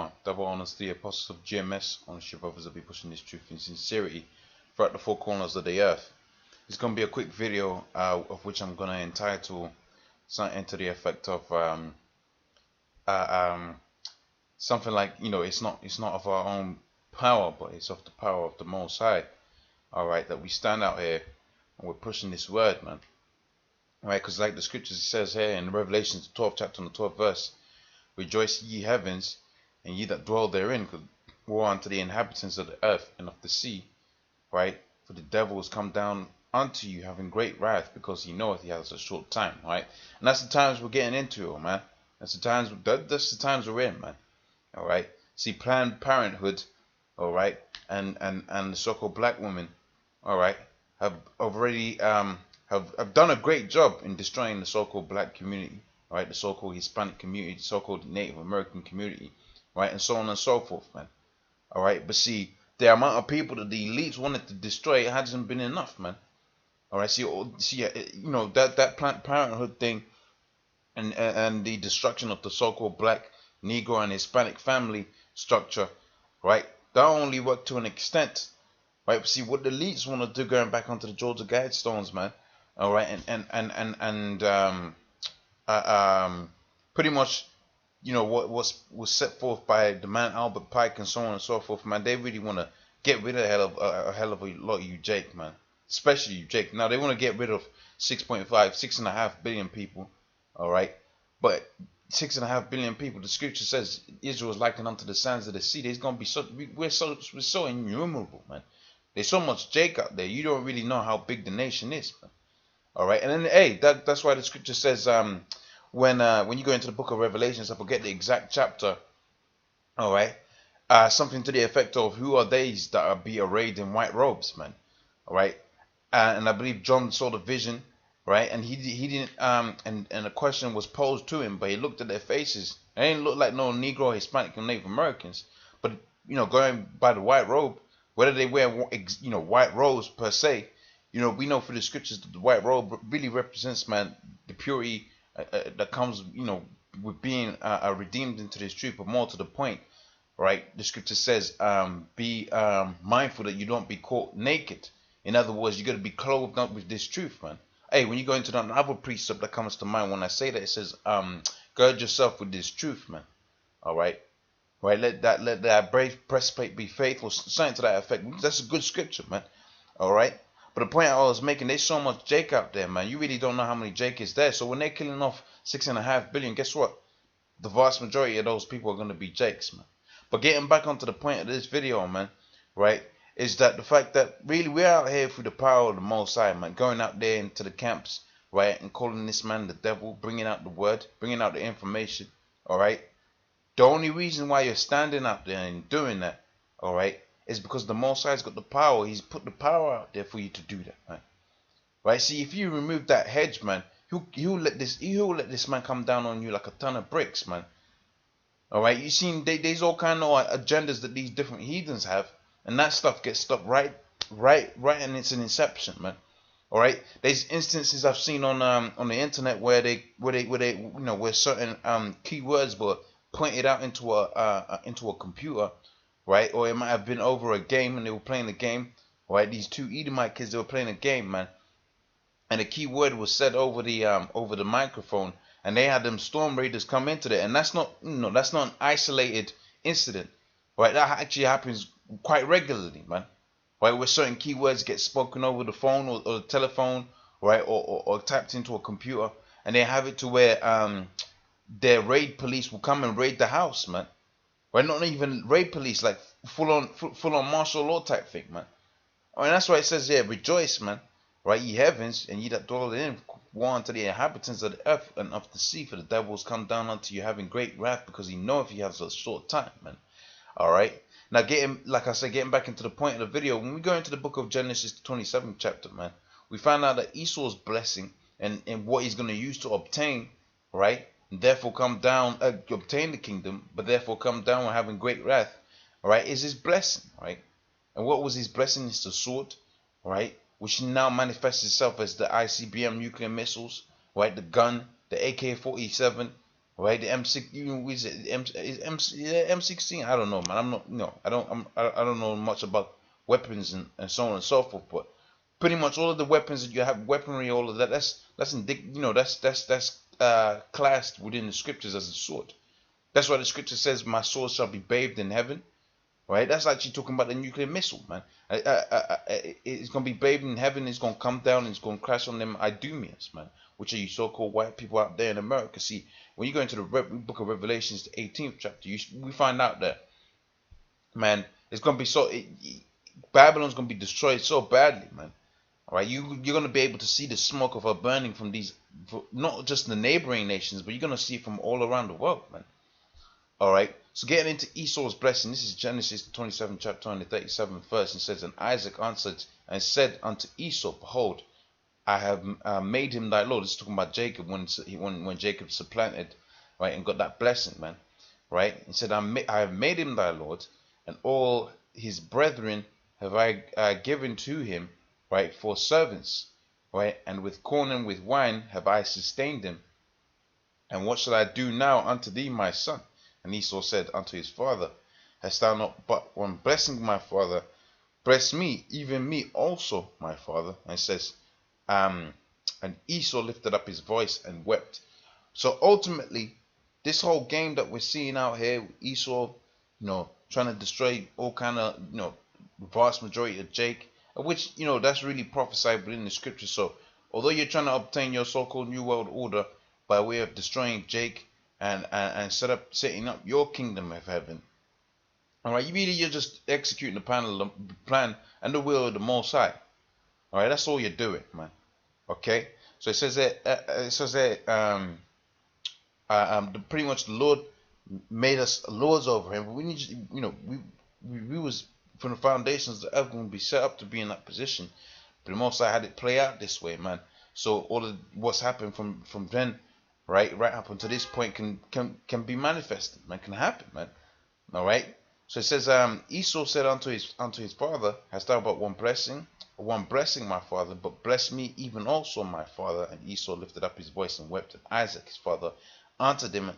Shalom. Double honors to the apostles of GMS, ownership brothers that be pushing this truth in sincerity throughout the four corners of the earth. It's going to be a quick video of which I'm going to entitle something to the effect of something like, it's not of our own power, but it's of the power of the Most High. All right, that we stand out here and we're pushing this word, man. All right, because like the scriptures says here in Revelation 12th chapter and the 12th verse, rejoice ye heavens, and ye that dwell therein, because woe unto the inhabitants of the earth and of the sea, right? For the devil has come down unto you, having great wrath, because he knoweth he has a short time, right? And that's the times we're getting into, man. That's the times we're in, man. All right. See, Planned Parenthood, all right, and the so-called black women, all right, have already have done a great job in destroying the so-called black community, right? The so-called Hispanic community, the so-called Native American community, right, and so on and so forth, man. All right, but see, the amount of people that the elites wanted to destroy hasn't been enough, man. All right, see, that Planned Parenthood thing, and the destruction of the so-called black, Negro, and Hispanic family structure, right? That only worked to an extent, right? But see, what the elites want to do, going back onto the Georgia Guidestones, man. All right, pretty much, what was set forth by the man Albert Pike and so on and so forth, man. They really want to get rid of a hell of a lot of you, Jake, man. Especially you, Jake. Now they want to get rid of 6.5 billion people, all right. But 6.5 billion people, the scripture says Israel is likened unto the sands of the sea. There's gonna be we're so innumerable, man. There's so much Jake out there. You don't really know how big the nation is, man. All right, and then hey, that's why the scripture says when you go into the book of Revelations, I forget the exact chapter. All right, something to the effect of, who are these that are be arrayed in white robes, man? All right, and I believe John saw the vision, right? And he didn't and a question was posed to him, but he looked at their faces. They didn't look like no Negro, Hispanic, or Native Americans, but going by the white robe, whether they wear white robes per se. We know through the scriptures that the white robe really represents, man, the purity that comes, with being redeemed into this truth. But more to the point, right? The scripture says, be mindful that you don't be caught naked. In other words, you got to be clothed up with this truth, man. Hey, when you go into that, another precept that comes to mind when I say that, it says, gird yourself with this truth, man. All right. Right. Let that brave breastplate be faithful. Something to that effect. That's a good scripture, man. All right. But the point I was making, there's so much Jake out there, man. You really don't know how many Jake is there. So when they're killing off 6.5 billion, guess what? The vast majority of those people are going to be Jakes, man. But getting back onto the point of this video, man, right, is that the fact that really we're out here through the power of the Most High, man, going out there into the camps, right, and calling this man the devil, bringing out the word, bringing out the information, all right. The only reason why you're standing out there and doing that, all right, is because the Most High's got the power. He's put the power out there for you to do that, man. Right? See, if you remove that hedge, man, he'll let this man come down on you like a ton of bricks, man. All right? You seen there's all kind of agendas that these different heathens have, and that stuff gets stopped right in its inception, man. All right? There's instances I've seen on the internet where where certain keywords were pointed out into a computer. Right, or it might have been over a game and they were playing the game. Right, these two Edomite kids, they were playing a game, man, and the key word was said over the microphone, and they had them storm raiders come into there, and that's not an isolated incident, right? That actually happens quite regularly, man. Right, where certain keywords get spoken over the phone or the telephone, right, or tapped into a computer, and they have it to where their raid police will come and raid the house, man. Right, not even raid police, like full on martial law type thing, man. I mean, that's why it says, yeah, rejoice, man. Right, ye heavens, and ye that dwell in, woe unto the inhabitants of the earth and of the sea, for the devil has come down unto you, having great wrath, because he knoweth he has a short time, man. All right. Now, getting back into the point of the video, when we go into the book of Genesis, the 27th chapter, man, we find out that Esau's blessing and what he's going to use to obtain, right, therefore come down, obtain the kingdom, but therefore come down with having great wrath, all right, is his blessing, right? And what was his blessing? Is the sword, right, which now manifests itself as the ICBM nuclear missiles, right, the gun, the AK-47, right? The M6, is it M16? I don't know, man. I'm not, I don't know much about weapons and so on and so forth. But pretty much all of the weapons that you have, weaponry, all of that, that's classed within the scriptures as a sword. That's why the scripture says, "My sword shall be bathed in heaven." Right? That's actually talking about the nuclear missile, man. It's gonna be bathed in heaven. It's gonna come down. And it's gonna crash on them Idumeans, man, which are you so-called white people out there in America. See, when you go into the book of Revelations, the 18th chapter, we find out that, man, it's gonna be Babylon's gonna be destroyed so badly, man. All right, you're gonna be able to see the smoke of her burning from not just the neighboring nations, but you're gonna see it from all around the world, man. All right. So getting into Esau's blessing, this is Genesis 27 chapter and the 37th verse, and says, "And Isaac answered and said unto Esau, Behold, I have made him thy lord." This is talking about Jacob when Jacob supplanted, right, and got that blessing, man, right. He said, I have made him thy lord, and all his brethren have I given to him, right, for servants, right, and with corn and with wine have I sustained him. And what shall I do now unto thee, my son? And Esau said unto his father, Hast thou not but one blessing, my father? Bless me, even me also, my father. And says, and Esau lifted up his voice and wept. So ultimately, this whole game that we're seeing out here, Esau, trying to destroy all kind of, vast majority of Jake, which, that's really prophesied within the scripture. So although you're trying to obtain your so-called New World Order by way of destroying Jake and setting up your kingdom of heaven, all right, you're just executing the plan and the will of the Most High. All right, that's all you're doing, man. Okay, so it says that pretty much the Lord made us lords over him. We need, we was from the foundations of the earth going to be set up to be in that position, but the Most High had it play out this way, man. So all of what's happened from then, right up until this point can be manifested, man. Can happen, man. All right. So it says, Esau said unto his father, Hast thou but one blessing, my father? But bless me even also, my father. And Esau lifted up his voice and wept. And Isaac his father answered him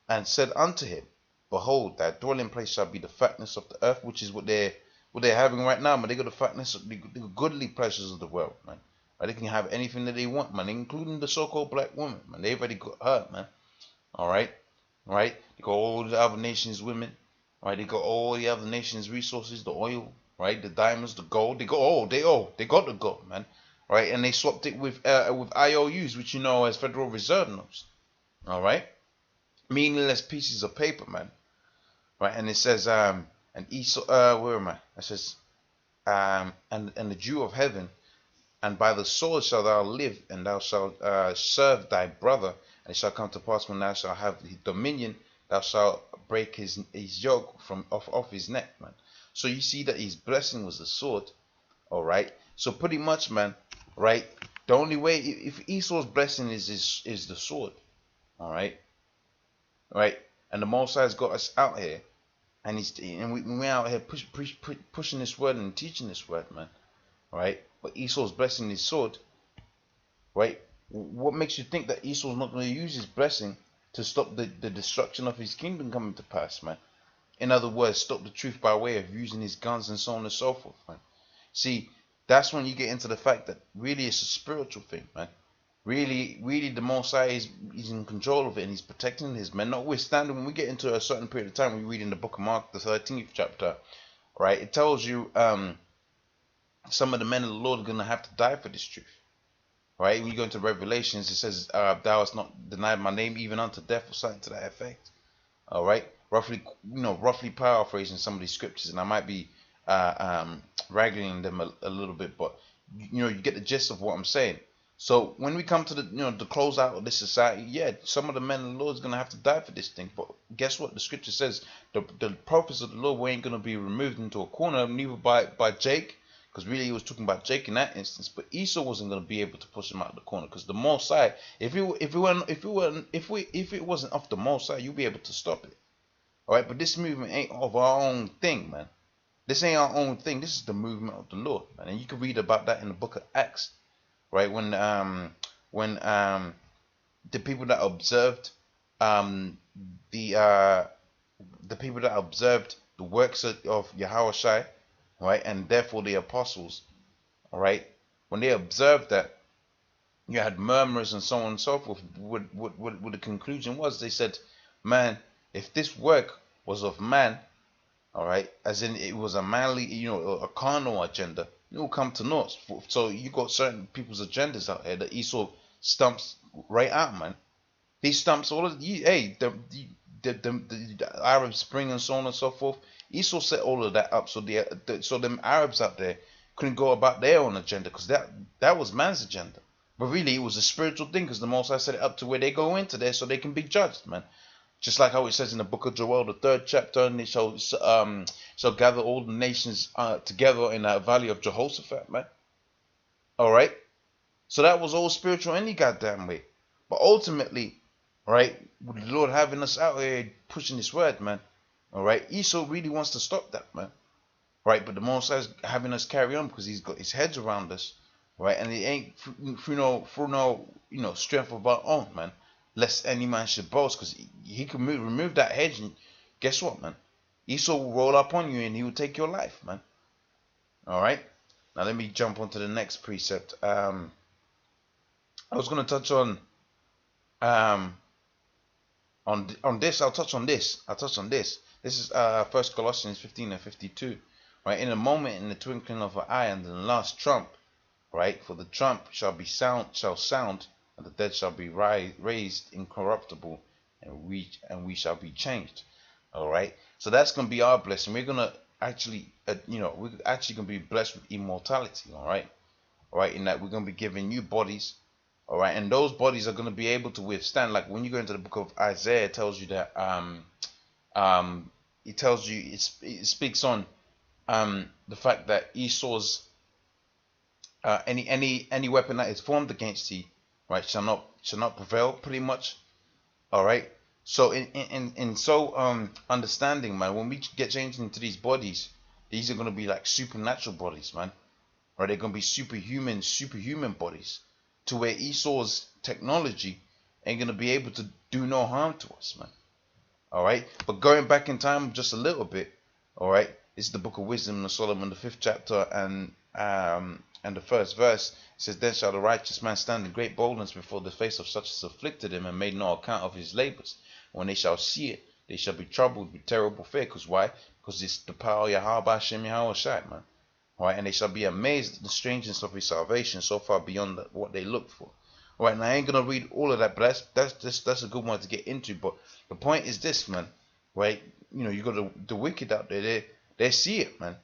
and said unto him, Behold, thy dwelling place shall be the fatness of the earth, which is what they're having right now, man. They got the fatness of the goodly pleasures of the world, man. Right? They can have anything that they want, man, including the so-called black woman, man. They already got her, man. All right, right. They got all the other nations' women. Right, they got all the other nations' resources, the oil, right, the diamonds, the gold. They got the gold, man. Right, and they swapped it with IOUs, which as Federal Reserve notes. All right, meaningless pieces of paper, man. Right, and it says, and Esau, where am I? It says, and the Jew of heaven, and by the sword shalt thou live, and thou shalt serve thy brother, and it shall come to pass when thou shalt have dominion, thou shalt break his yoke from off his neck, man. So you see that his blessing was the sword. All right. So pretty much, man. Right. The only way, if Esau's blessing is the sword. All right. Right. And the Most High's got us out here, and we're out here pushing this word and teaching this word, man. All right. But Esau's blessing is sword. Right. What makes you think that Esau's not going to use his blessing to stop the destruction of his kingdom coming to pass, man? In other words, stop the truth by way of using his guns and so on and so forth, man. See, that's when you get into the fact that really it's a spiritual thing, man. Really the Most High is in control of it, and he's protecting his men. Notwithstanding, when we get into a certain period of time, we read in the book of Mark, the 13th chapter, right, it tells you some of the men of the Lord are going to have to die for this truth. Right, when you go into Revelations, it says, "Thou hast not denied my name even unto death," or something to that effect. All right, roughly paraphrasing some of these scriptures, and I might be wrangling them a little bit, but you get the gist of what I'm saying. So when we come to the close out of this society, yeah, some of the men of the Lord is gonna have to die for this thing. But guess what? The scripture says the prophets of the Lord ain't gonna be removed into a corner, neither by Jake. Because really, he was talking about Jake in that instance, but Esau wasn't going to be able to push him out of the corner. Because the Most High, if it wasn't off the Most High, you'll be able to stop it. All right, but this movement ain't of our own thing, man. This ain't our own thing. This is the movement of the Lord, man. And you can read about that in the book of Acts, right? When the people that observed um, the people that observed the works of Yahweh Shai, right, and therefore the apostles, all right, when they observed that, you had murmurers and so on and so forth. What the conclusion was, they said, man, if this work was of man, all right, as in it was a manly, a carnal agenda, it will come to naught. So you got certain people's agendas out here that Esau stumps right out, man. He stumps all of hey, the Arab Spring and so on and so forth. Esau set all of that up so so them Arabs out there couldn't go about their own agenda, because that was man's agenda. But really, it was a spiritual thing, because the Most High set it up to where they go into there so they can be judged, man. Just like how it says in the book of Joel, the 3rd chapter, and they shall gather all the nations together in the valley of Jehoshaphat, man. All right. So that was all spiritual any goddamn way. But ultimately, right, with the Lord having us out here pushing this word, man. All right, Esau really wants to stop that, man. Right, but the Most High is having us carry on because he's got his heads around us, right, and it ain't through no strength of our own, man. Lest any man should boast, because he can remove that hedge, and guess what, man? Esau will roll up on you and he will take your life, man. All right. Now let me jump onto the next precept. I was gonna touch on this. I'll touch on this. This is 1 Colossians 15:52. Right, in a moment, in the twinkling of an eye, and in the last trump, right, for the trump shall sound, and the dead shall be raised incorruptible, and we shall be changed. All right, so that's gonna be our blessing. We're gonna actually, we're actually gonna be blessed with immortality. All right, in that we're gonna be given new bodies. All right, and those bodies are gonna be able to withstand. Like when you go into the book of Isaiah, it tells you that it speaks on the fact that Esau's any weapon that is formed against thee, right, shall not prevail, pretty much. All right. So in understanding, man, when we get changed into these bodies, these are gonna be like supernatural bodies, man. Right, they're gonna be superhuman bodies, to where Esau's technology ain't gonna be able to do no harm to us, man. All right. But going back in time just a little bit, all right. This is the book of Wisdom of Solomon, the 5th chapter, and the 1st verse. It says, then shall the righteous man stand in great boldness before the face of such as afflicted him and made no account of his labors. When they shall see it, they shall be troubled with terrible fear. Because why? Because it's the power of Yahweh Hashem Yahweh Shai, man. All right, and they shall be amazed at the strangeness of his salvation, so far beyond what they look for. All right, and I ain't gonna read all of that, but that's a good one to get into. But the point is this, man. Right? You got the wicked out there. They see it, man.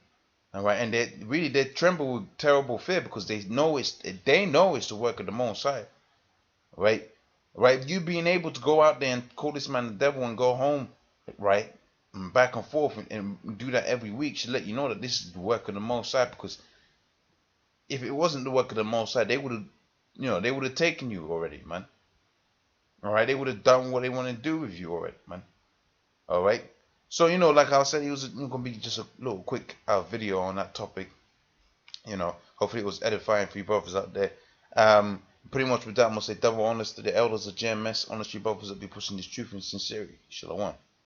All right, and they tremble with terrible fear, because they know it's the work of the Most High. Right? Right? You being able to go out there and call this man the devil and go home, right, and back and forth and do that every week should let you know that this is the work of the Most High. Because if it wasn't the work of the Most High, they would have taken you already, man. All right, they would have done what they want to do with you already, man. All right. So, like I said, it was going to be just a little quick video on that topic. Hopefully it was edifying for you brothers out there. Pretty much with that, I'm going to say double honors to the elders of GMS. Honestly, brothers that be pushing this truth in sincerity. Shalom.